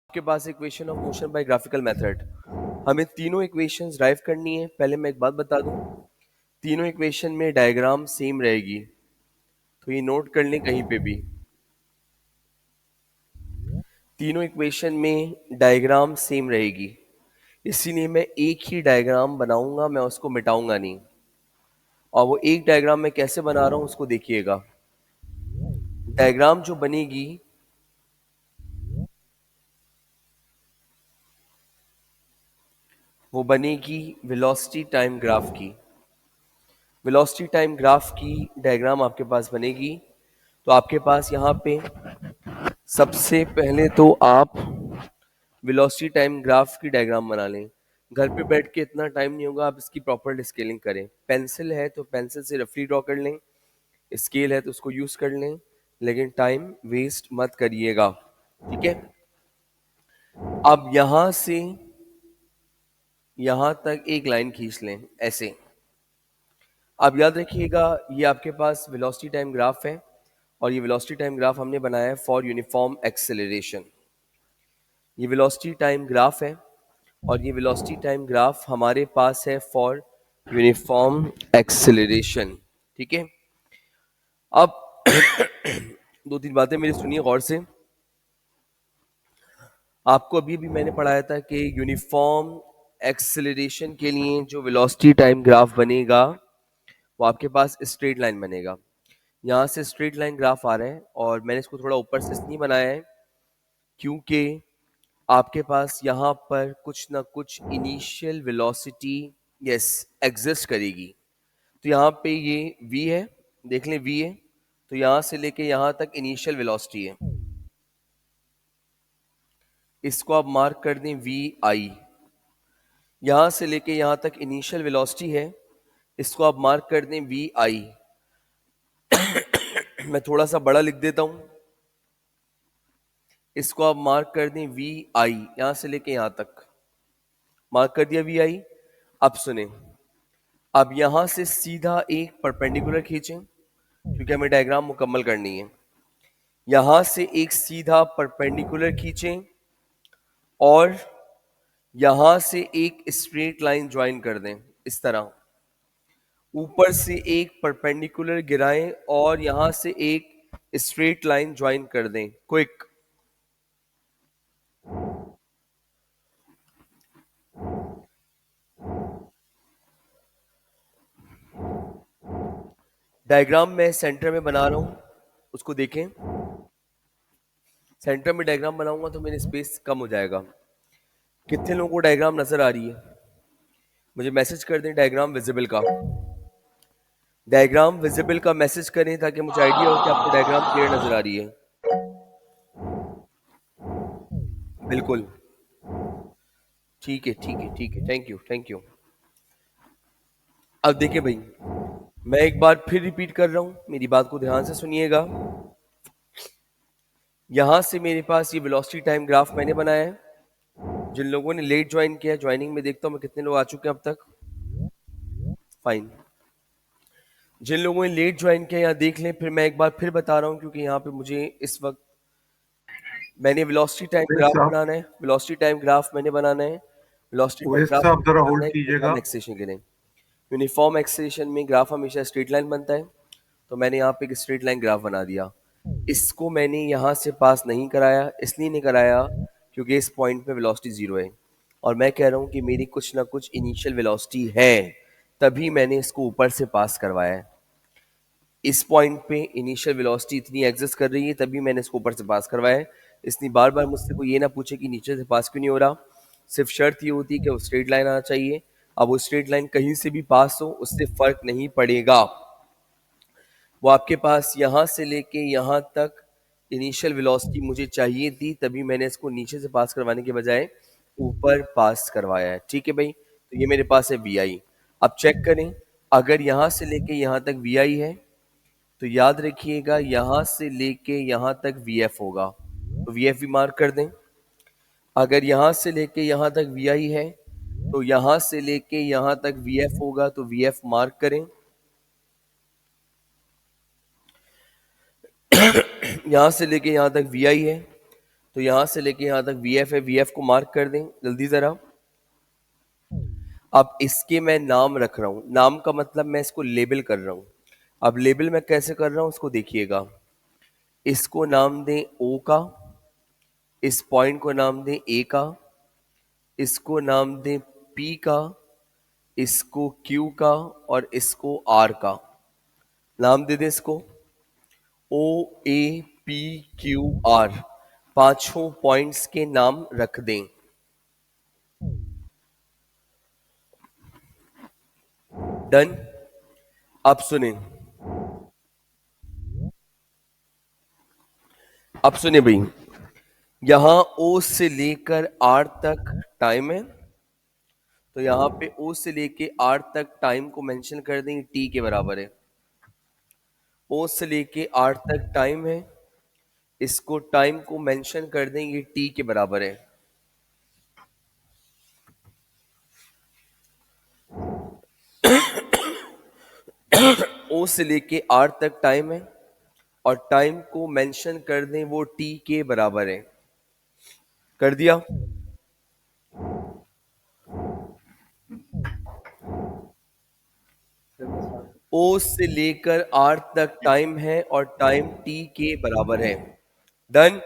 आपके पास equation of motion by graphical method. हमें तीनों इक्वेशंस ड्राइव करनी है। पहले मैं एक बात बता दूं, तीनों इक्वेशन में डायग्राम सेम रहेगी, तो ये नोट कर लें कहीं पे भी। तीनों इक्वेशन में डायग्राम सेम रहेगी, इसीलिए मैं एक ही डायग्राम बनाऊंगा, मैं उसको मिटाऊंगा नहीं। और वो एक डायग्राम मैं कैसे बना रहा हूं उसको देखिएगा। डायग्राम जो बनेगी वो बनेगी वेलोसिटी टाइम ग्राफ की। वेलोसिटी टाइम ग्राफ की डायग्राम आपके पास बनेगी। तो आपके पास यहाँ पे सबसे पहले तो आप वेलोसिटी टाइम ग्राफ की डायग्राम बना लें। घर पे बैठ के इतना टाइम नहीं होगा, आप इसकी प्रॉपर स्केलिंग करें। पेंसिल है तो पेंसिल से रफली ड्रॉ कर लें, स्केल है तो उसको यूज कर लें, लेकिन टाइम वेस्ट मत करिएगा, ठीक है। अब यहां से यहां तक एक लाइन खींच लें ऐसे। अब याद रखिएगा, ये आपके पास वेलोसिटी टाइम ग्राफ है और ये वेलोसिटी टाइम ग्राफ हमने बनाया है फॉर यूनिफॉर्म एक्सेलरेशन। ये वेलोसिटी टाइम ग्राफ है और ये वेलोसिटी टाइम ग्राफ हमारे पास है फॉर यूनिफॉर्म एक्सेलरेशन, ठीक है। अब दो तीन बातें मेरी सुनिए गौर से। आपको अभी भी मैंने पढ़ाया था कि यूनिफॉर्म एक्सेलरेशन के लिए जो वेलोसिटी टाइम ग्राफ बनेगा वो आपके पास स्ट्रेट लाइन बनेगा। यहाँ से स्ट्रेट लाइन ग्राफ आ रहा है और मैंने इसको थोड़ा ऊपर से इसलिए बनाया है क्योंकि आपके पास यहाँ पर कुछ ना कुछ इनिशियल वेलोसिटी यस एग्जिस्ट करेगी। तो यहाँ पे ये v है, देख लें v है, तो यहाँ से लेके यहाँ तक इनिशियल वेलोसिटी है, इसको आप मार्क कर दें वी आई। यहाँ से लेके यहाँ तक इनिशियल वेलोसिटी है, इसको आप मार्क कर दें वी आई। मैं थोड़ा सा बड़ा लिख देता हूँ, इसको आप मार्क कर दें वी आई, यहां से लेके यहां तक मार्क कर दिया वी आई। अब सुने, अब यहां से सीधा एक परपेंडिकुलर खींचें क्योंकि हमें डायग्राम मुकम्मल करनी है। यहां से एक सीधा परपेंडिकुलर खींचें और यहां से एक स्ट्रेट लाइन ज्वाइन कर दें इस तरह। ऊपर से एक परपेंडिकुलर गिराएं और यहां से एक स्ट्रेट लाइन ज्वाइन कर दें। क्विक, डायग्राम मैं सेंटर में बना रहा हूं, उसको देखें। सेंटर में डायग्राम बनाऊंगा तो मेरे स्पेस कम हो जाएगा। कितने लोगों को डायग्राम नजर आ रही है? मुझे मैसेज कर दें डायग्राम विजिबल का। डायग्राम विजिबल का मैसेज करें ताकि मुझे आइडिया हो कि आपको डायग्राम क्लियर नजर आ रही है। बिल्कुल, ठीक है ठीक है ठीक है, थैंक यू थैंक यू। अब देखिए भाई, मैं एक बार फिर रिपीट कर रहा हूं, मेरी बात को ध्यान से सुनिएगा। यहां से मेरे पास ये वेलोसिटी टाइम ग्राफ मैंने बनाया है। जिन लोगों ने लेट ज्वाइन किया, ज्वाइनिंग में देखता हूं मैं कितने लोग आ चुके हैं अब तक। फाइन। जिन लोगों ने लेट ज्वाइन किया यहाँ देख लें, फिर मैं एक बार फिर बता रहा हूँ क्योंकि यहाँ पे मुझे इस वक्त मैंने वेलोसिटी टाइम उवैस ग्राफ साहब बनाना है, वेलोसिटी टाइम ग्राफ मैंने बनाना है, वेलोसिटी टाइम उवैस ग्राफ साहब मैंने जरा बनाना होल्ड है कीजिएगा। यूनिफॉर्म एक्सेलरेशन के लिए। यूनिफॉर्म एक्सेलरेशन में ग्राफ हमेशा स्ट्रेट लाइन बनता है, तो मैंने यहाँ पे एक स्ट्रेट लाइन ग्राफ बना दिया। इसको मैंने यहाँ से पास नहीं कराया, इसलिए नहीं कराया क्योंकि इस पॉइंट पे वेलोसिटी जीरो है और मैं कह रहा हूँ कि मेरी कुछ ना कुछ इनिशियल वेलोसिटी है, तभी मैंने इसको ऊपर से पास करवाया है। इस पॉइंट पे इनिशियल वेलोसिटी इतनी एग्जिस्ट कर रही है, तभी मैंने इसको ऊपर से पास करवाया है। इसलिए बार बार मुझसे कोई ये ना पूछे कि नीचे से पास क्यों नहीं हो रहा। सिर्फ शर्त ये होती है कि वो स्ट्रेट लाइन आना चाहिए। अब वो स्ट्रेट लाइन कहीं से भी पास हो, उससे फर्क नहीं पड़ेगा। वो आपके पास यहाँ से लेके यहाँ तक इनिशियल वेलोसिटी मुझे चाहिए थी, तभी मैंने इसको नीचे से पास करवाने के बजाय ऊपर पास करवाया है। ठीक है भाई, तो ये मेरे पास है वी आई। अब चेक करें, अगर यहाँ से लेके यहाँ तक वी आई है तो याद रखिएगा यहां से लेके यहां तक VF होगा, तो VF भी मार्क कर दें। अगर यहां से लेके यहां तक VI है तो यहां से लेके यहां तक VF होगा, तो VF मार्क करें। यहां से लेके यहां तक VI है तो यहां से लेके यहां तक वी एफ है, वी एफ को मार्क कर दें जल्दी जरा। अब इसके मैं नाम रख रहा हूं, नाम का मतलब मैं इसको लेबल कर रहा हूं। अब लेबल मैं कैसे कर रहा हूं उसको देखिएगा। इसको नाम दें ओ का, इस पॉइंट को नाम दें ए का, इसको नाम दें पी का, इसको क्यू का और इसको आर का। नाम दे दें इसको ओ ए पी क्यू आर। पांचों पॉइंट्स के नाम रख दें। डन। अब सुने, अब सुने भाई, यहां ओ से लेकर आर तक टाइम है, तो यहां पे ओ से लेके आर तक टाइम को मेंशन कर देंगे टी के बराबर है। ओ से लेके आर तक टाइम है, इसको टाइम को मेंशन कर देंगे टी के बराबर है। ओ से लेके आर तक टाइम है और टाइम को मेंशन कर दें वो टी के बराबर है। कर दिया। ओ से लेकर आर तक टाइम है और टाइम टी के बराबर है। डन।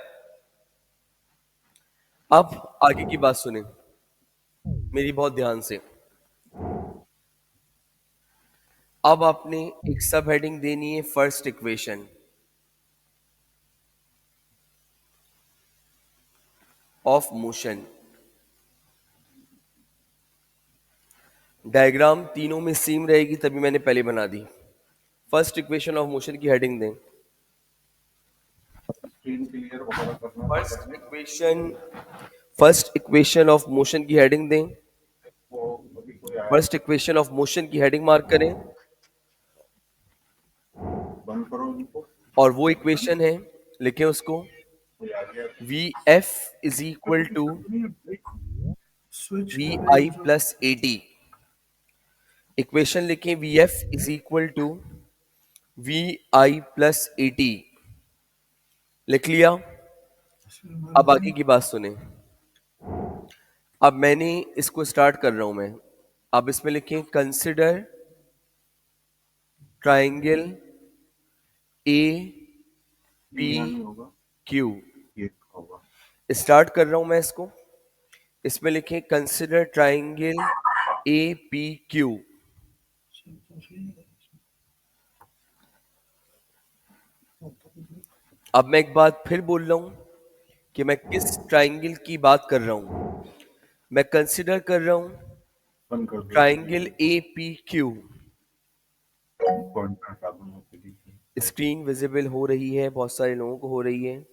अब आगे की बात सुने मेरी बहुत ध्यान से। अब आपने एक सब हेडिंग देनी है first equation of motion. Diagram तीनों में सेम रहेगी तभी मैंने पहले बना दी। फर्स्ट इक्वेशन ऑफ मोशन की हेडिंग दें। First equation, first equation of motion की हेडिंग दें। फर्स्ट इक्वेशन ऑफ मोशन की हेडिंग मार्क करें और वो इक्वेशन है, लिखें उसको V F is equal to V I plus A T. Equation लिखें V F is equal to V I plus A T. लिख लिया। अब आगे की बात सुने। अब मैंने इसको स्टार्ट कर रहा हूं मैं। अब इसमें लिखें consider triangle A P Q. Start कर रहा हूं मैं इसको। इसमें लिखें consider triangle A P Q. अब मैं एक बात फिर बोल रहा हूं कि मैं किस ट्राइंगल की बात कर रहा हूं। मैं कंसिडर कर रहा हूं triangle A P Q. Screen visible हो रही है, बहुत सारे लोगों को हो रही है।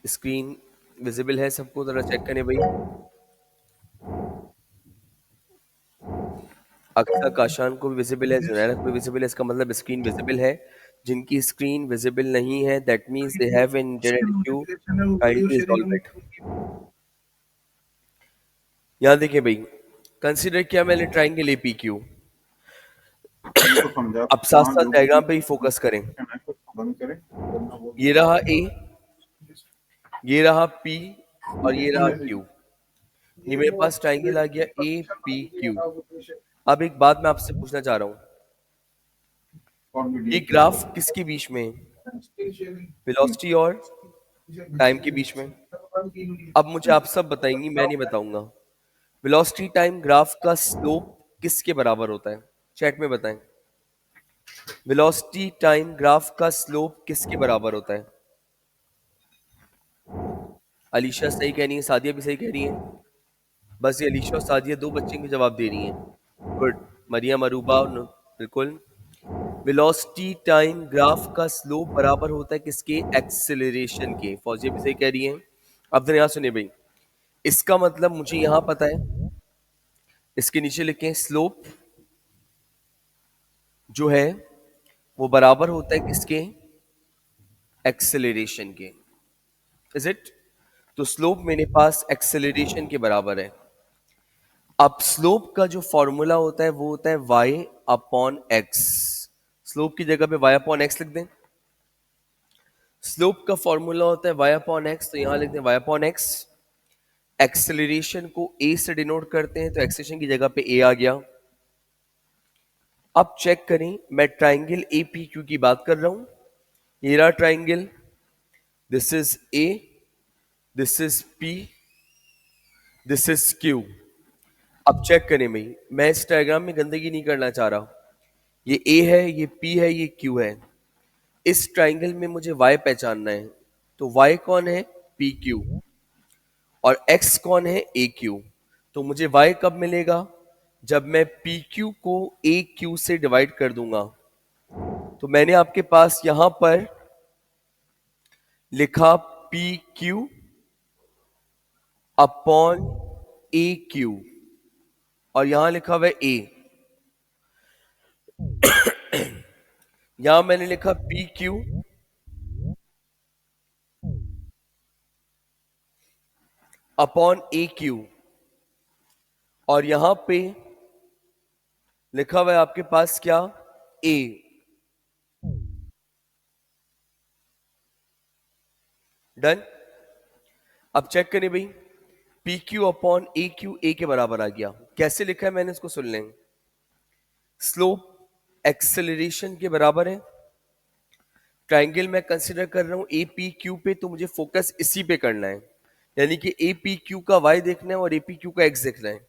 स्क्रीन विजिबल है सबको, जरा चेक करें भाई। अक्सर काशान को भी विजिबल है, जुनैरा को भी विजिबल है, इसका मतलब स्क्रीन विजिबल है। जिनकी स्क्रीन विजिबल नहीं है that means they have an internet issue, kindly resolve it. यहां देखिए भाई, कंसीडर किया मैंने ट्राइंगल एपीक्यू। अब साथ साथ डायग्राम पे ही फोकस करें। ये रहा ए, ये रहा पी और ये रहा क्यू। ये मेरे पास ट्राइंगल आ गया ए पी क्यू। अब एक बात मैं आपसे पूछना चाह रहा हूं, ये ग्राफ किसके बीच में है? वेलोसिटी और टाइम के बीच में। अब मुझे आप सब बताएंगी, मैं नहीं बताऊंगा। वेलोसिटी टाइम ग्राफ का स्लोप किसके बराबर होता है? चैट में बताएं। वेलोसिटी टाइम ग्राफ का स्लोप किसके बराबर होता है? अलीशा सही कह रही है, सादिया भी सही कह रही है। बस ये अलीशा और सादिया दो बच्चे के जवाब दे रही हैं। गुड। मरियम, अरूबा, बिल्कुल। वेलोसिटी टाइम ग्राफ का स्लोप बराबर होता है किसके? एक्सेलरेशन के। फौजिया भी सही कह रही है। अब जरा यहाँ सुनिए भाई, इसका मतलब मुझे यहां पता है, इसके नीचे लिखें स्लोप जो है वो बराबर होता है किसके? एक्सेलरेशन के। Is it? तो स्लोप मेरे पास एक्सेलरेशन के बराबर है। अब स्लोप का जो फॉर्मूला होता है वो होता है y अपॉन एक्स। स्लोप की जगह पे y अपॉन एक्स लिख दें। स्लोप का फॉर्मूला होता है y अपॉन एक्स, तो यहां लिखते हैं y अपॉन एक्स। एक्सेलरेशन को a से डिनोट करते हैं, तो एक्सेलरेशन की जगह पे a आ गया। अब चेक करें, मैं ट्राइंगल ए पी क्यू की बात कर रहा हूं। ये रहा triangle, this is a, this is P, this is Q. अब चेक करें भाई, मैं इस डायग्राम में गंदगी नहीं करना चाह रहा। ये ए है, ये पी है, ये क्यू है। इस ट्राइंगल में मुझे y पहचानना है, तो y कौन है, पी क्यू, और x कौन है, ए क्यू। तो मुझे y कब मिलेगा, जब मैं पी क्यू को ए क्यू से डिवाइड कर दूंगा। तो मैंने आपके पास यहां पर लिखा पी क्यू अपॉन ए क्यू, और यहां लिखा हुआ है ए। यहां मैंने लिखा पी क्यू अपॉन ए क्यू, और यहां पे लिखा हुआ है आपके पास क्या, ए। डन। अब चेक करें भाई, P Q upon A Q A के बराबर आ गया। कैसे लिखा है मैंने, इसको सुन लें। स्लोप एक्सेलरेशन के बराबर है। ट्राइंगल मैं कंसिडर कर रहा हूं ए पी क्यू पे, तो मुझे फोकस इसी पे करना है, यानी कि ए पी क्यू का वाई देखना है और ए पी क्यू का एक्स देखना है।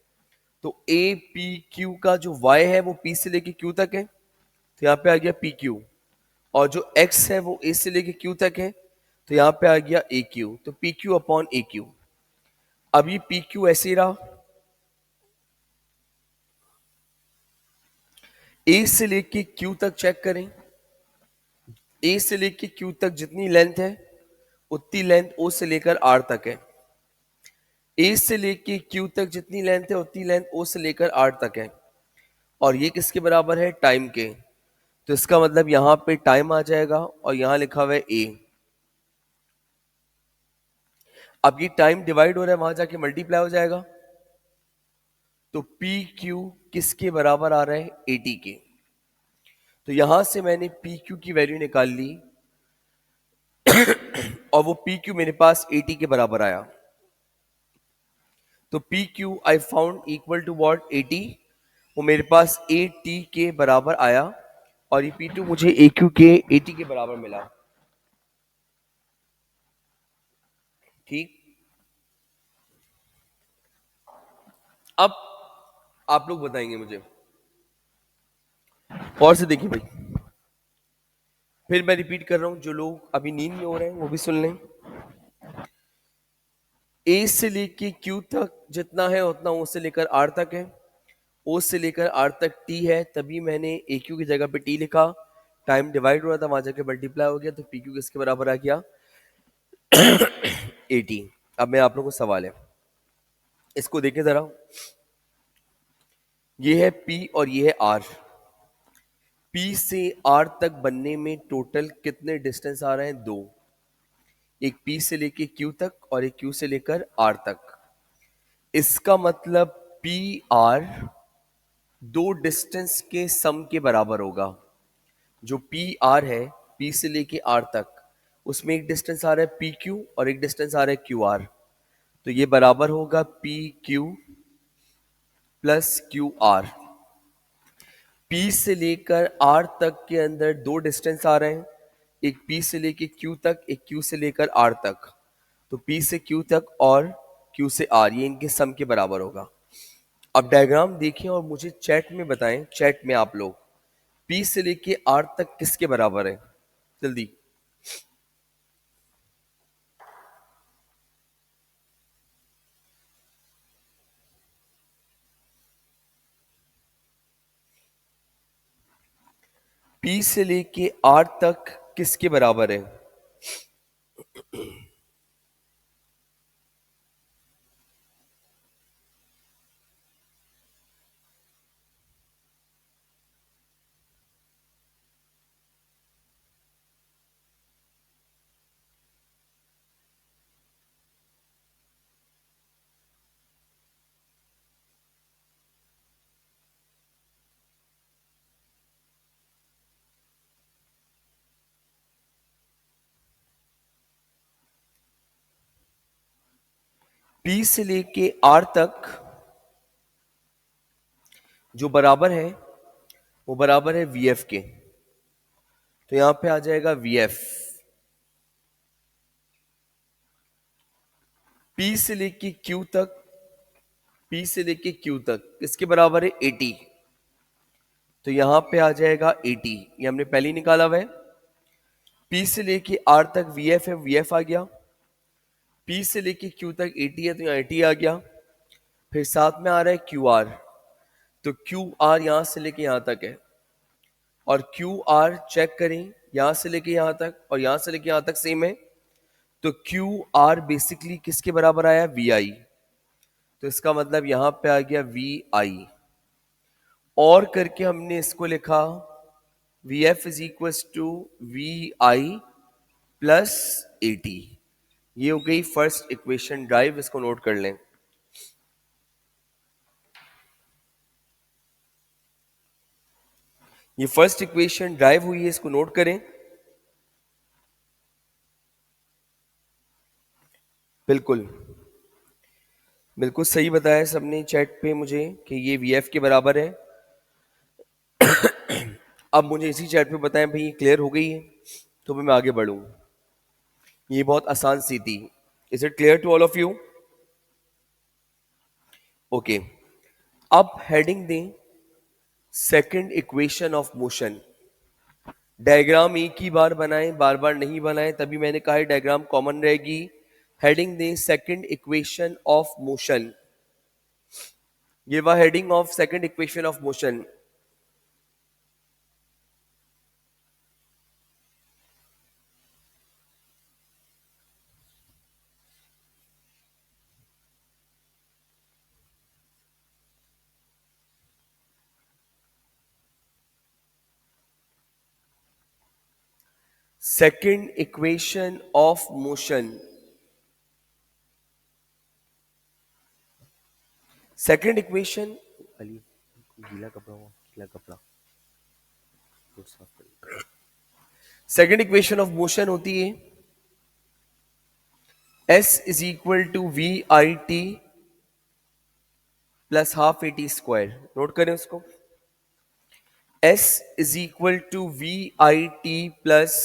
तो ए पी क्यू का जो वाई है वो पी से लेके क्यू तक है, तो यहाँ पे आ गया पी क्यू। और जो एक्स है वो ए से लेके क्यू तक है, तो यहाँ पे आ गया ए क्यू। तो पी क्यू अपॉन ए क्यू। अब ये पी क्यू ऐसे ही रहा। ए से लेके क्यू तक चेक करें, ए से लेके क्यू तक जितनी लेंथ है उतनी लेंथ ओ से लेकर आर तक है। ए से लेके क्यू तक जितनी लेंथ है उतनी लेंथ ओ से लेकर आर तक है। और ये किसके बराबर है, टाइम के। तो इसका मतलब यहां पे टाइम आ जाएगा, और यहां लिखा हुआ है ए। अब ये टाइम डिवाइड हो रहा है, वहां जाके मल्टीप्लाई हो जाएगा। तो पी क्यू किसके बराबर आ रहा है, 80 के। तो यहां से मैंने पी क्यू की वैल्यू निकाल ली, और वो पी क्यू मेरे पास 80 के बराबर आया। तो P Q I found equal to what, 80। वो मेरे पास 80 के बराबर आया, और ये पी टू मुझे ए क्यू के 80 के बराबर मिला। ठीक। अब आप लोग बताएंगे मुझे, और से देखिए भाई, फिर मैं रिपीट कर रहा हूं, जो लोग अभी नींद में हो रहे हैं वो भी सुन लें। ए से लेके क्यू तक जितना है उतना ओ से लेकर आर तक है। ओ से लेकर आर तक टी है, तभी मैंने ए क्यू की जगह पे टी लिखा। टाइम डिवाइड हो रहा था, वहां जाके मल्टीप्लाई हो गया, तो पी क्यू किसके बराबर आ गया, 80। अब मैं आप लोगों को सवाल है, इसको देखें जरा। ये है पी और ये है आर। पी से आर तक बनने में टोटल कितने डिस्टेंस आ रहे हैं, दो। एक पी से लेके क्यू तक और एक क्यू से लेकर आर तक। इसका मतलब पी आर दो डिस्टेंस के सम के बराबर होगा। जो पी आर है, पी से लेके आर तक, उसमें एक डिस्टेंस आ रहा है पी क्यू और एक डिस्टेंस आ रहा है क्यू आर। तो ये बराबर होगा P Q plus Q are. P से लेकर आर तक के अंदर दो डिस्टेंस आ रहे हैं, एक पी से लेकर क्यू तक, एक क्यू से लेकर आर तक। तो पी से क्यू तक और क्यू से आर, ये इनके सम के बराबर होगा। अब डायग्राम देखें और मुझे चैट में बताएं, चैट में आप लोग, पी से लेके आर तक किसके बराबर है, जल्दी। पी से लेके आर तक किसके बराबर है, P से लेके R तक जो बराबर है वो बराबर है VF के। तो यहां पे आ जाएगा VF। P से लेके Q तक, P से लेके Q तक किसके बराबर है 80। तो यहां पे आ जाएगा 80, ये हमने पहले ही निकाला हुआ है। P से लेके R तक VF है, VF आ गया। P से लेके Q तक 80 है, तो यहाँ 80 आ गया। फिर साथ में आ रहा है QR, तो QR यहां से लेके यहां तक है। और QR चेक करें, यहां से लेके यहां तक और यहां से लेके यहां तक सेम है। तो QR बेसिकली किसके बराबर आया? VI। तो इसका मतलब यहां पे आ गया VI। और करके हमने इसको लिखा VF is equal to VI plus 80। ये हो गई फर्स्ट इक्वेशन ड्राइव, इसको नोट कर लें। ये फर्स्ट इक्वेशन ड्राइव हुई है, इसको नोट करें। बिल्कुल बिल्कुल सही बताया सबने चैट पे मुझे कि ये VF के बराबर है। अब मुझे इसी चैट पे बताएं भाई ये क्लियर हो गई है, तो मैं आगे बढ़ूं। ये बहुत आसान सी थी। Is it clear to all of you? Okay, अब हेडिंग दें second equation of motion. Diagram एक ही बार बनाएं, बार बार नहीं बनाएं, तभी मैंने कहा है डायग्राम कॉमन रहेगी। हेडिंग दें सेकंड इक्वेशन ऑफ मोशन। ये वह heading of second equation of motion. Second equation of motion. Second equation, Ali गीला कपड़ा हुआ, गीला कपड़ा सेकंड इक्वेशन ऑफ मोशन होती है S is equal to VIT plus half AT square. Note करें उसको। S is equal to VIT plus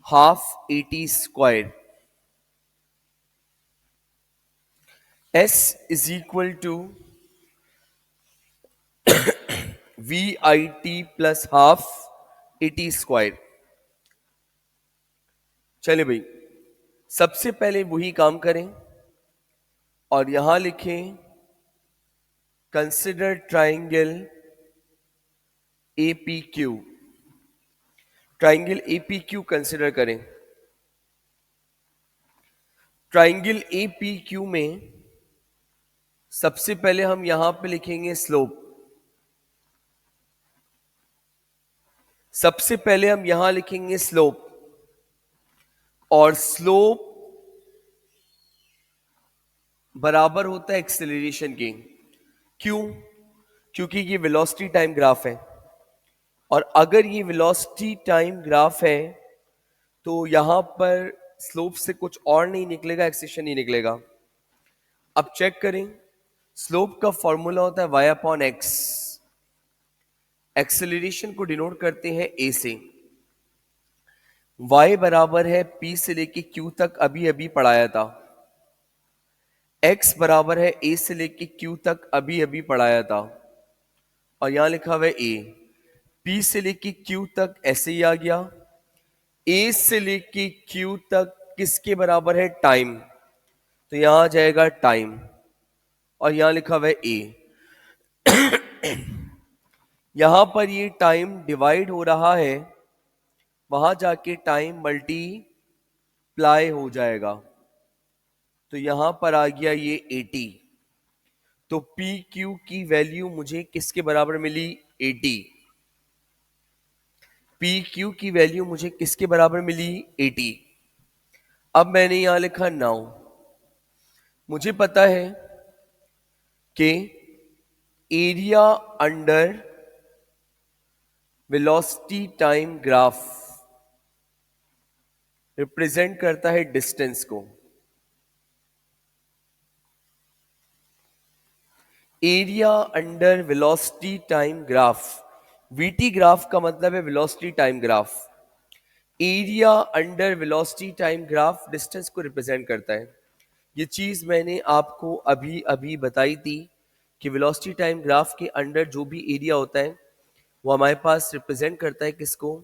half AT square. S is equal to VIT plus half AT square. चले भाई, सबसे पहले वही काम करें और यहां लिखें consider triangle APQ। Triangle APQ consider करें। ट्राइंगल APQ में सबसे पहले हम यहां पे लिखेंगे स्लोप। सबसे पहले हम यहां लिखेंगे स्लोप, और स्लोप बराबर होता है एक्सेलरेशन के। क्यों? क्योंकि ये वेलोसिटी टाइम ग्राफ है, और अगर ये वेलोसिटी टाइम ग्राफ है तो यहां पर स्लोप से कुछ और नहीं निकलेगा, एक्सेलरेशन ही निकलेगा। अब चेक करें, स्लोप का फॉर्मूला होता है y अपॉन एक्स। एक्सेलरेशन को डिनोट करते हैं a से। y बराबर है p से लेके q तक, अभी अभी पढ़ाया था। x बराबर है a से लेके q तक, अभी अभी पढ़ाया था। और यहां लिखा हुआ है a। p से लेके q तक ऐसे ही आ गया। a से लेके q तक किसके बराबर है? टाइम। तो यहां आ जाएगा टाइम, और यहां लिखा हुआ है a। यहां पर ये टाइम डिवाइड हो रहा है, वहां जाके टाइम मल्टीप्लाई हो जाएगा। तो यहां पर आ गया ये 80। तो पी क्यू की वैल्यू मुझे किसके बराबर मिली? 80। पी क्यू की वैल्यू मुझे किसके बराबर मिली? 80। अब मैंने यहां लिखा नाउ। मुझे पता है कि area under velocity time graph represent करता है डिस्टेंस को। Area under velocity time graph. VT graph का मतलब है velocity time graph. Area under velocity time graph distance को रिप्रेजेंट करता है। ये चीज मैंने आपको अभी अभी बताई थी कि वेलोसिटी टाइम ग्राफ के अंडर जो भी एरिया होता है वो हमारे पास रिप्रेजेंट करता है किसको,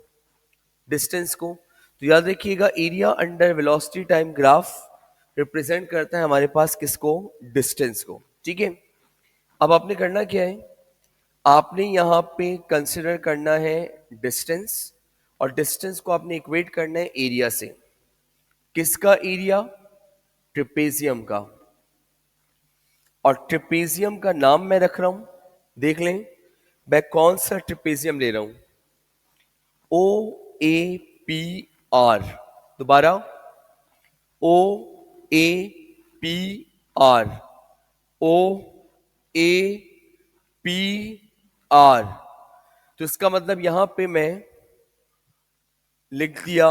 डिस्टेंस को। तो याद रखिएगा area under velocity time graph represent करता है हमारे पास किसको, डिस्टेंस को। ठीक है, अब आपने करना क्या है, आपने यहाँ पे कंसिडर करना है डिस्टेंस, और डिस्टेंस को आपने इक्वेट करना है एरिया से। किसका एरिया, ट्रिपेजियम का। और ट्रिपेजियम का नाम मैं रख रहा हूं, देख लें मैं कौन सा ट्रिपेजियम ले रहा हूं, ओ ए पी आर। दोबारा, O A P R, O A P R. तो इसका मतलब यहां पे मैं लिख दिया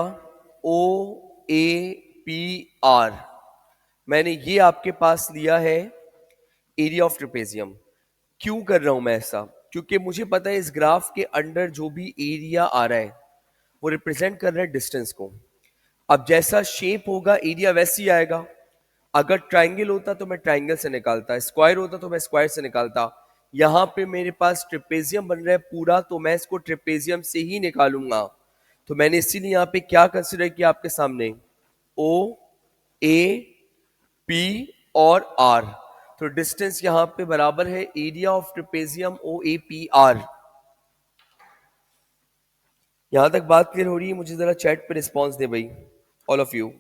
ओ ए पी आर। मैंने ये आपके पास लिया है एरिया ऑफ ट्रिपेजियम। क्यों कर रहा हूं मैं ऐसा, क्योंकि मुझे पता है इस ग्राफ के अंडर जो भी एरिया आ रहा है वो रिप्रेजेंट कर रहा है डिस्टेंस को। अब जैसा शेप होगा एरिया वैसे ही आएगा। अगर ट्राइंगल होता तो मैं ट्राइंगल से निकालता, स्क्वायर होता तो मैं स्क्वायर से निकालता। यहां पे मेरे पास ट्रिपेजियम बन रहा है पूरा, तो मैं इसको ट्रिपेजियम से ही निकालूंगा। तो मैंने इसीलिए यहां पे क्या कंसिडर किया आपके सामने, ओ ए पी और आर। तो डिस्टेंस यहां पे बराबर है area of trapezium O A P R. यहां तक बात क्लियर हो रही है? मुझे जरा चैट पे रिस्पॉन्स दे भाई, ऑल ऑफ यू।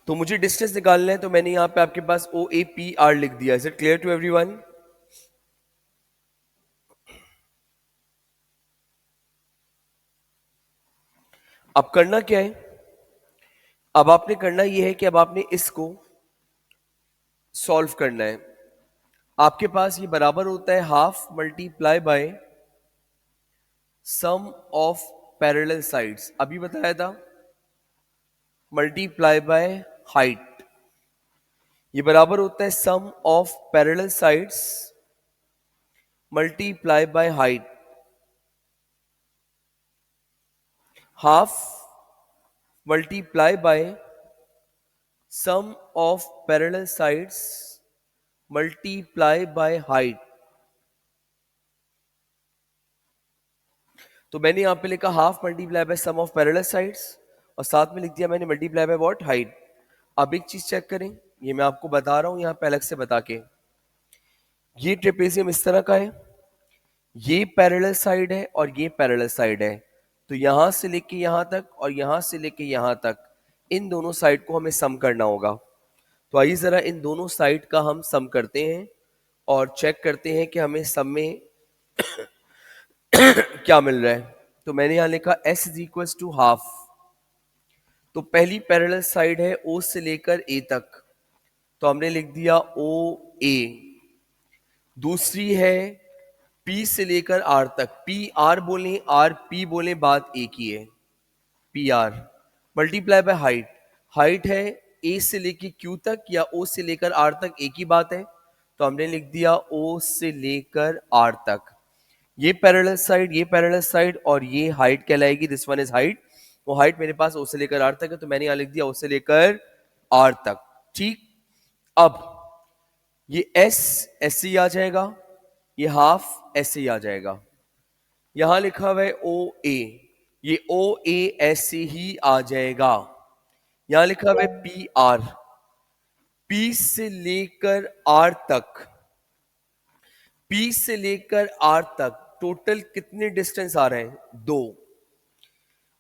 तो मुझे डिस्टेंस निकालना है, तो मैंने यहां पे आपके पास ओ ए पी आर लिख दिया। Is it clear to everyone? अब करना क्या है, अब आपने करना यह है कि अब आपने इसको सॉल्व करना है। आपके पास ये बराबर होता है half multiply by sum of parallel sides, अभी बताया था, मल्टीप्लाई बाय हाइट। ये बराबर होता है sum of parallel sides multiply by height. Half multiply by sum of parallel sides multiply by height. तो मैंने यहां पे लिखा half multiply by sum of parallel sides, और साथ में लिख दिया मैंने मल्टीप्लाई बाय व्हाट, हाइट। अब एक चीज चेक करें, ये मैं आपको बता रहा हूं यहां पे अलग से बता के। ये ट्रेपेजियम इस तरह का है, ये पैरेलल साइड है और ये पैरेलल साइड है। तो यहां से लेके यहां तक और यहां से लेके यहां तक इन दोनों साइड को हमें सम करना होगा। तो आइए जरा इन दोनों साइड का हम सम करते हैं और चेक करते हैं कि हमें सम में क्या मिल रहा है। तो मैंने यहां लिखा s is equal to half. तो पहली पैरेलल साइड है o से लेकर a तक, तो हमने लिख दिया ओ ए। दूसरी है P से लेकर R तक, पी आर बोले आर पी बोले, बात एक ही है, P R multiply by height. Height है A से लेकर Q तक या O से लेकर R तक, एक ही बात है। तो हमने लिख दिया O से लेकर R तक। ये पैरेलल साइड, ये पैरेलल साइड, और ये हाइट कहलाएगी, दिस वन इज हाइट। वो हाइट मेरे पास O से लेकर R तक है, तो मैंने यहां लिख दिया O से लेकर R तक। ठीक, अब ये S ऐसे ही आ जाएगा, ये हाफ ऐसे ही आ जाएगा। यहां लिखा हुआ है ओ ए, ये ओ ए ऐसे ही आ जाएगा। यहां लिखा हुआ है पी आर, पी से लेकर आर तक, पी से लेकर आर तक टोटल कितने डिस्टेंस आ रहे हैं, दो।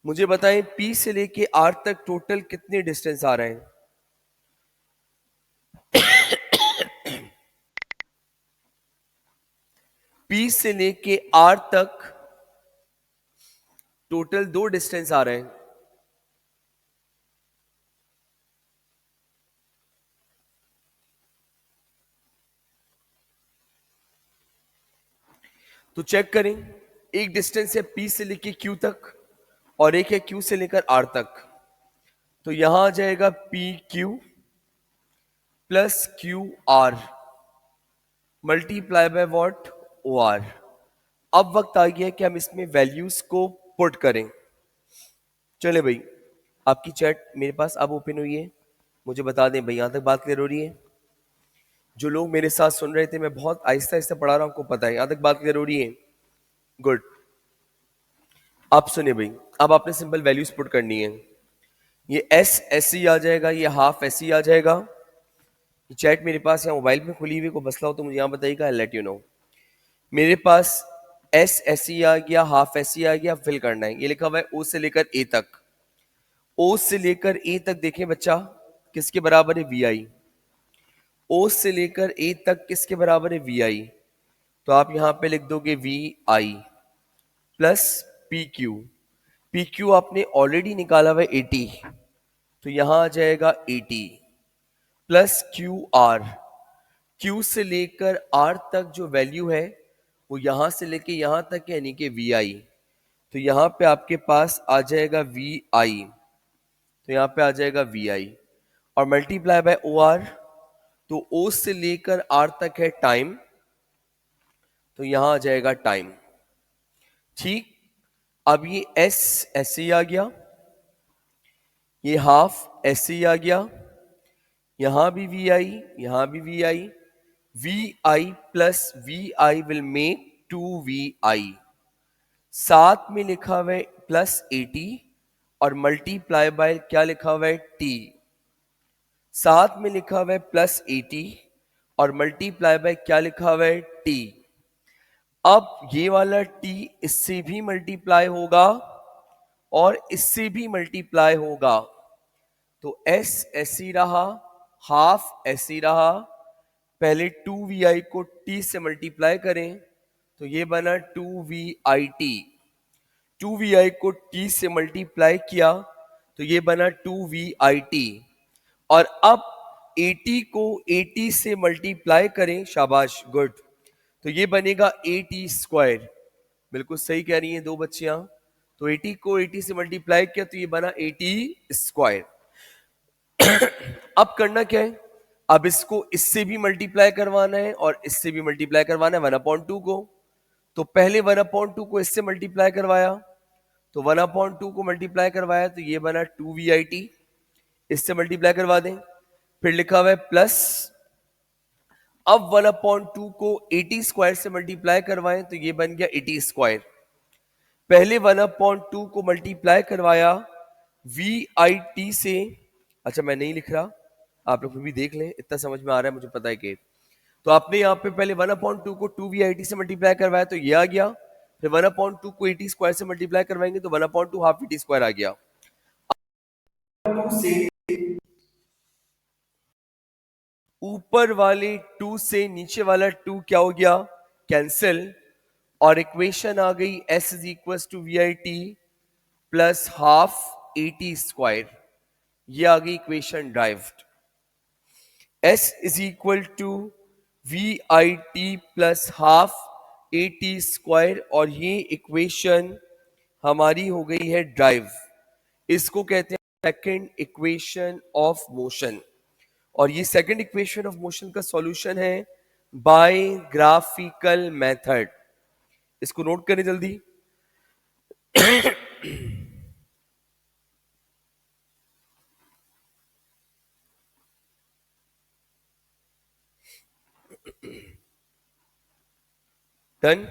मुझे बताएं पी से लेके आर तक टोटल कितने डिस्टेंस आ रहे हैं। पी से लेके आर तक टोटल दो डिस्टेंस आ रहे हैं। तो चेक करें, एक डिस्टेंस है P से लेकर Q तक और एक है Q से लेकर R तक। तो यहां आ जाएगा P Q plus Q R multiply by what, O R. अब वक्त आ गया कि हम इसमें वैल्यूज को पुट करें। चले भाई, आपकी चैट मेरे पास अब ओपन हुई है, मुझे बता दें भाई, यहां तक बात क्लियर हो रही है? जो लोग मेरे साथ सुन रहे थे, मैं बहुत आहिस्ता आहिस्ता पढ़ा रहा हूं, आपको पता है, यहां तक बात क्लियर हो रही है? गुड। आप सुनिए भाई, अब आपने सिंपल वैल्यूज पुट करनी है। ये एस ऐसे आ जाएगा, ये हाफ ऐसे आ जाएगा। ये चैट मेरे पास यहाँ मोबाइल में खुली हुई, को मसला हो तो मुझे यहाँ बताइएगा, आई लेट यू नो। मेरे पास एस ऐसे आ गया, हाफ ऐसे आ गया, फिल करना है। ये लिखा हुआ है ओ से लेकर ए तक। ओ से लेकर ए तक देखें बच्चा, किसके बराबर है? वी आई। ओ से लेकर ए तक किसके बराबर है? V I. तो आप यहां पे लिख दोगे V I plus P Q. P Q आपने ऑलरेडी निकाला हुआ है 80, तो यहां आ जाएगा 80 प्लस क्यू आर। क्यू से लेकर आर तक जो वैल्यू है वो यहां से लेके यहां तक यानी कि वी आई। तो यहां पे आपके पास आ जाएगा वी आई, तो यहां पे आ जाएगा वी आई और मल्टीप्लाई बाय ओ आर। तो ओ से लेकर आर तक है टाइम, तो यहां आ जाएगा टाइम। ठीक। अब ये एस ऐसे ही आ गया, ये हाफ ऐसे ही आ गया, यहां भी वी आई, यहां भी V I. V I plus V I will make two V I. साथ में लिखा हुआ है प्लस 80 और मल्टीप्लाई बाय क्या लिखा हुआ है? टी। साथ में लिखा हुआ है प्लस 80 और मल्टीप्लाई बाय क्या लिखा हुआ है? टी। अब ये वाला टी इससे भी मल्टीप्लाई होगा और इससे भी मल्टीप्लाई होगा, तो एस ऐसी रहा, हाफ ऐसी रहा। पहले 2vi को t से मल्टीप्लाई करें तो ये बना 2vit। 2vi को t से मल्टीप्लाई किया तो ये बना 2vit। और अब 80 को 80 से मल्टीप्लाई करें, शाबाश, गुड, तो ये बनेगा 80 स्क्वायर। बिल्कुल सही कह रही हैं दो बच्चियां। तो 80 को 80 से मल्टीप्लाई किया तो ये बना 80 स्क्वायर। अब करना क्या है? अब इसको इससे भी मल्टीप्लाई करवाना है और इससे भी मल्टीप्लाई करवाना है 1/2 को। तो पहले 1/2 को इससे मल्टीप्लाई करवाया, तो 1/2 को मल्टीप्लाई करवाया तो ये बना 2vit। इससे मल्टीप्लाई करवा दें, फिर लिखा हुआ है प्लस। अब 1/2 को 80 स्क्वायर से मल्टीप्लाई करवाएं तो ये बन गया 80 स्क्वायर। पहले 1/2 को मल्टीप्लाई करवाया वी आई टी से। अच्छा, मैं नहीं लिख रहा, आप लोग भी देख लें, इतना समझ में आ रहा है मुझे पता है कि। तो आपने यहाँ पे पहले 1/2 को 2vit से मल्टीप्लाई करवाया तो ये आ गया, फिर 1/2 को 80 स्क्वायर से मल्टीप्लाई करवाएंगे तो 1/2 हाफ 80 स्क्वायर आ गया। ऊपर वाले 2 से नीचे वाला 2 क्या हो गया? कैंसिल। और इक्वेशन आ गई s is equal to V I T plus half 80 square. ये आ गई equation derived. s is equal to V I T plus half 80 square और ये इक्वेशन हमारी हो गई है ड्राइव। इसको कहते हैं सेकंड इक्वेशन ऑफ मोशन। और ये सेकंड इक्वेशन ऑफ मोशन का सॉल्यूशन है बाय ग्राफिकल मेथड। इसको नोट करें जल्दी। डन।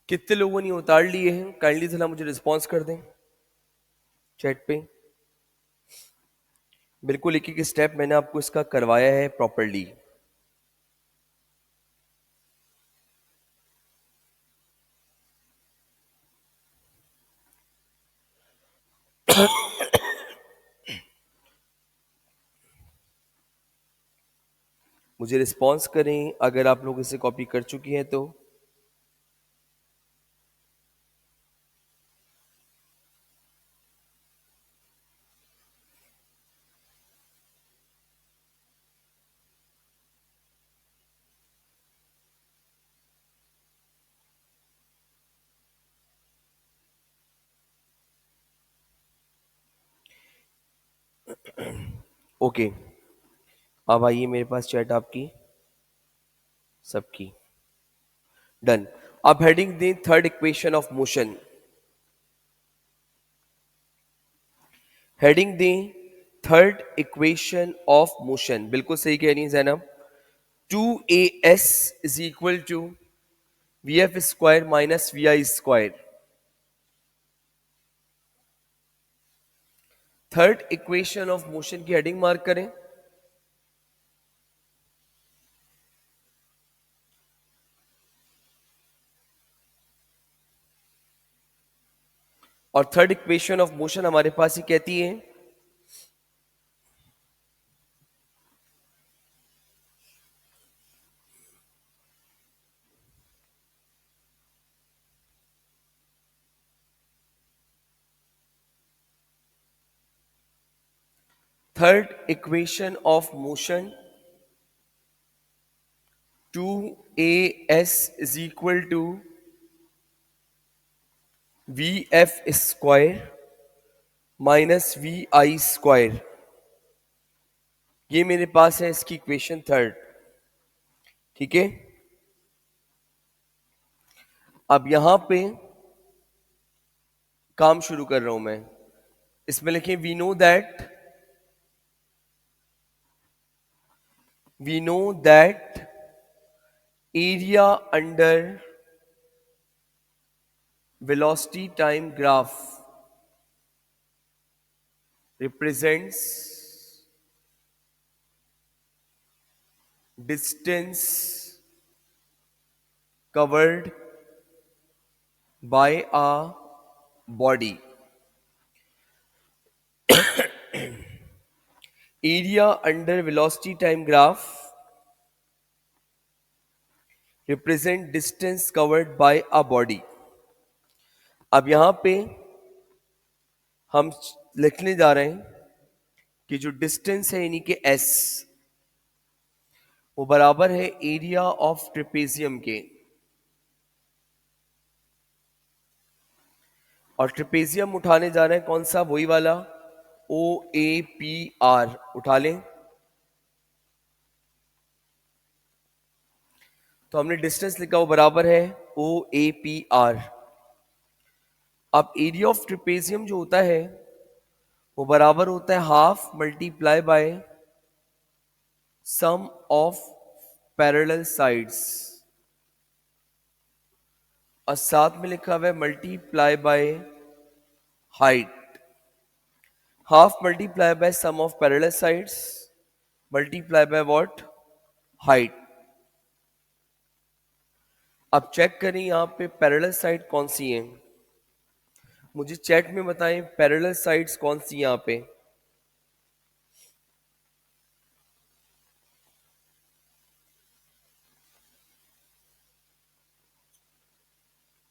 कितने लोगों ने उतार लिए हैं? काइंडली जरा मुझे रिस्पॉन्स कर दें चैट पे। बिल्कुल एक एक स्टेप मैंने आपको इसका करवाया है प्रॉपरली। मुझे रिस्पॉन्स करें अगर आप लोग इसे कॉपी कर चुकी हैं तो। ओके, अब आइए मेरे पास चैट आपकी सबकी। डन। अब हेडिंग दें third equation of motion. Heading दें थर्ड इक्वेशन ऑफ मोशन। बिल्कुल सही कह रही है Zainab. 2as is equal to V F square minus V I square. Third equation of motion की हेडिंग मार्क करें। और थर्ड इक्वेशन ऑफ मोशन हमारे पास ही कहती है third equation of motion 2as is equal to V F square minus V I square. ये मेरे पास है इसकी इक्वेशन थर्ड। ठीक है, अब यहां पे काम शुरू कर रहा हूं मैं। इसमें लिखें we know that area under velocity time graph represents distance covered by a body. Area under velocity time graph represent distance covered by a body. अब यहां पे हम लिखने जा रहे हैं कि जो डिस्टेंस है यानी कि s वो बराबर है एरिया ऑफ ट्रिपेजियम के। और ट्रिपेजियम उठाने जा रहे हैं कौन सा, वही वाला ओ ए पी आर उठा लें। तो हमने डिस्टेंस लिखा वो बराबर है ओ ए पी आर। अब एरिया ऑफ ट्रिपेजियम जो होता है वो बराबर होता है half multiply by sum of parallel sides, और साथ में लिखा हुआ है multiply by height. Half multiply by sum of parallel sides multiply by what, height. अब चेक करें यहां पे पैरेलल साइड कौन सी है। मुझे चैट में बताएं पैरेलल साइड्स कौन सी यहां पे।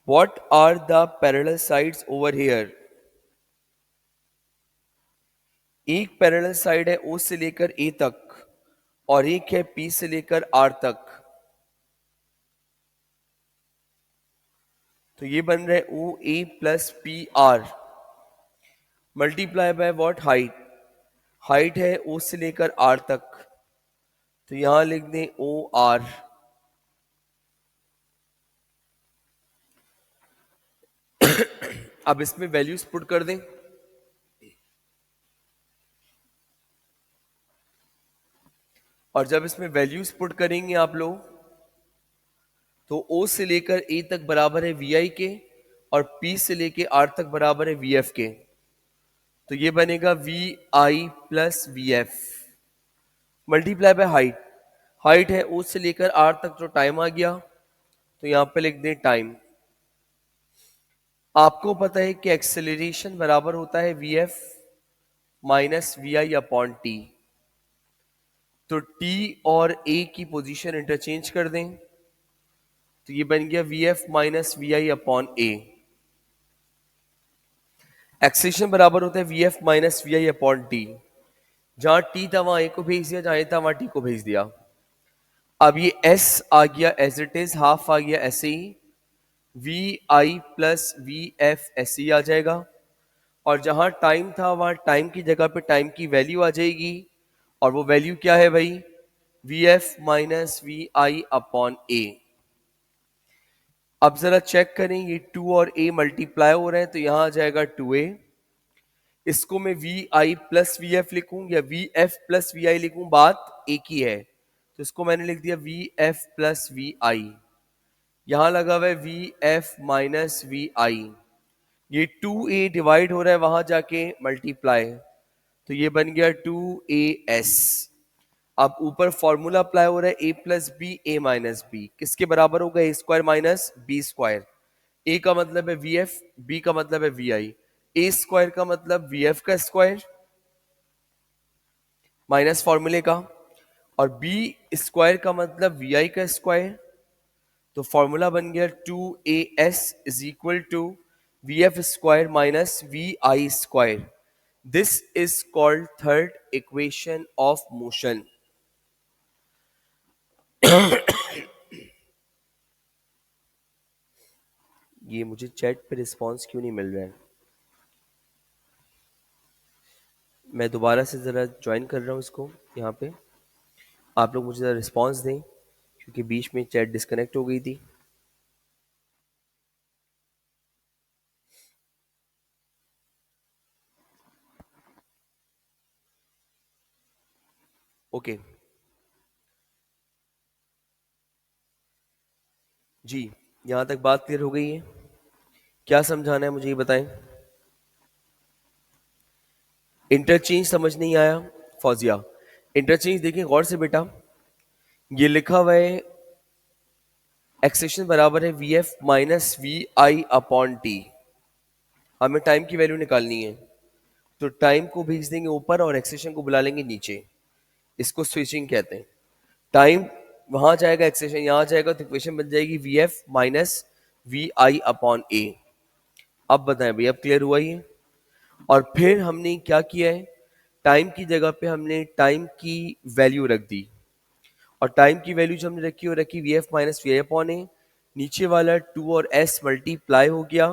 What are the parallel sides over here? एक पैरेलल साइड है O से लेकर A तक और एक है P से लेकर R तक। तो ये बन रहा है O A plus P R multiply by what, height. Height है ओ से लेकर आर तक, तो यहां लिख दें ओ आर। अब इसमें वैल्यूज पुट कर दें। और जब इसमें वैल्यूज पुट करेंगे आप लोग तो O से लेकर A तक बराबर है वी आई के और P से लेकर R तक बराबर है वी एफ के। तो ये बनेगा V I plus V F multiply by height. Height है O से लेकर R तक जो टाइम आ गया, तो यहां पे लिख दें टाइम। आपको पता है कि एक्सेलरेशन बराबर होता है V F minus V I upon T. तो टी और ए की पोजीशन इंटरचेंज कर दें, तो ये बन गया V F minus V I upon A. Acceleration बराबर होता है V F minus V I upon T. जहां टी था वहां ए को भेज दिया, जहां ए था वहां टी को भेज दिया। अब ये एस आ गया एज इट इज, हाफ आ गया ऐसे ही, V I plus V F ऐसे ही आ जाएगा। और जहां टाइम था वहां टाइम की जगह पे टाइम की वैल्यू आ जाएगी और वो वैल्यू क्या है भाई, V F minus V I upon A. अब जरा चेक करें, ये 2 और a मल्टीप्लाई हो रहे हैं तो यहां आ जाएगा 2a। इसको मैं V I plus V F लिखूं या V F plus V I लिखूं, बात एक ही है। तो इसको मैंने लिख दिया we F plus V I. यहां लगा हुआ है वी एफ माइनस वी आई। ये 2a डिवाइड हो रहा है वहां जाके मल्टीप्लाई, तो ये बन गया 2as। अब ऊपर फॉर्मूला अप्लाई हो रहा है a plus B A minus B, किसके बराबर होगा, A square minus B square. A का मतलब है वी एफ, बी का मतलब है वी आई। ए स्क्वायर का मतलब वी एफ का स्क्वायर माइनस फॉर्मूले का, और बी स्क्वायर का मतलब वी आई का स्क्वायर। तो फॉर्मूला बन गया 2as is equal to V F square minus V I square. This is called third equation of motion. ये मुझे चैट पे रिस्पॉन्स क्यों नहीं मिल रहा है, मैं दोबारा से ज़रा ज्वाइन कर रहा हूँ इसको यहाँ पे। आप लोग मुझे ज़रा रिस्पॉन्स दें क्योंकि बीच में चैट डिस्कनेक्ट हो गई थी। ओके जी, यहाँ तक बात क्लियर हो गई है? क्या समझाना है मुझे ये बताएं। इंटरचेंज समझ नहीं आया फौजिया? इंटरचेंज देखिए गौर से बेटा, ये लिखा हुआ है एक्सेशन बराबर है V F minus V I upon T. हमें टाइम की वैल्यू निकालनी है, तो टाइम को भेज देंगे ऊपर और एक्सेशन को बुला लेंगे नीचे। इसको स्विचिंग कहते हैं। टाइम वहां जाएगा, एक्सेशन यहां जाएगा, तो इक्वेशन बन जाएगी V F minus V I upon A. अब बताएं भाई, अब क्लियर हुआ ये? और फिर हमने क्या किया है, टाइम की जगह पे हमने टाइम की वैल्यू रख दी, और टाइम की वैल्यू जो हमने रखी वो रखी V F minus V I upon A. नीचे वाला 2 और s मल्टीप्लाई हो गया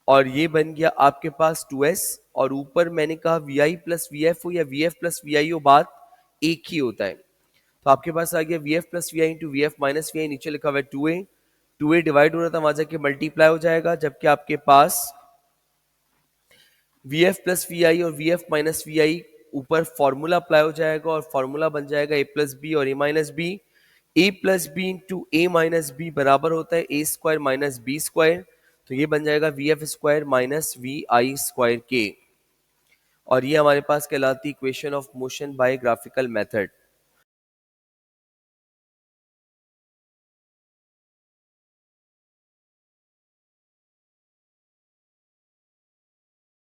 और ये बन गया आपके पास 2s, और ऊपर मैंने कहा V I plus V F हो या V F plus V I हो, बात एक ही होता है। तो आपके पास आ गया V F plus V I into V F minus V I, नीचे लिखा हुआ है 2a डिवाइड हो रहा था वहां जाके मल्टीप्लाई हो जाएगा, जबकि आपके पास वी एफ प्लस वी आई और वी एफ माइनस वी आई ऊपर फॉर्मूला अप्लाई हो जाएगा और फॉर्मूला बन जाएगा ए प्लस बी और A minus B. A plus B into A minus B बराबर होता है A square minus B square, तो ये बन जाएगा V F square minus V I square के। और ये हमारे पास कहलाती equation of motion by graphical method.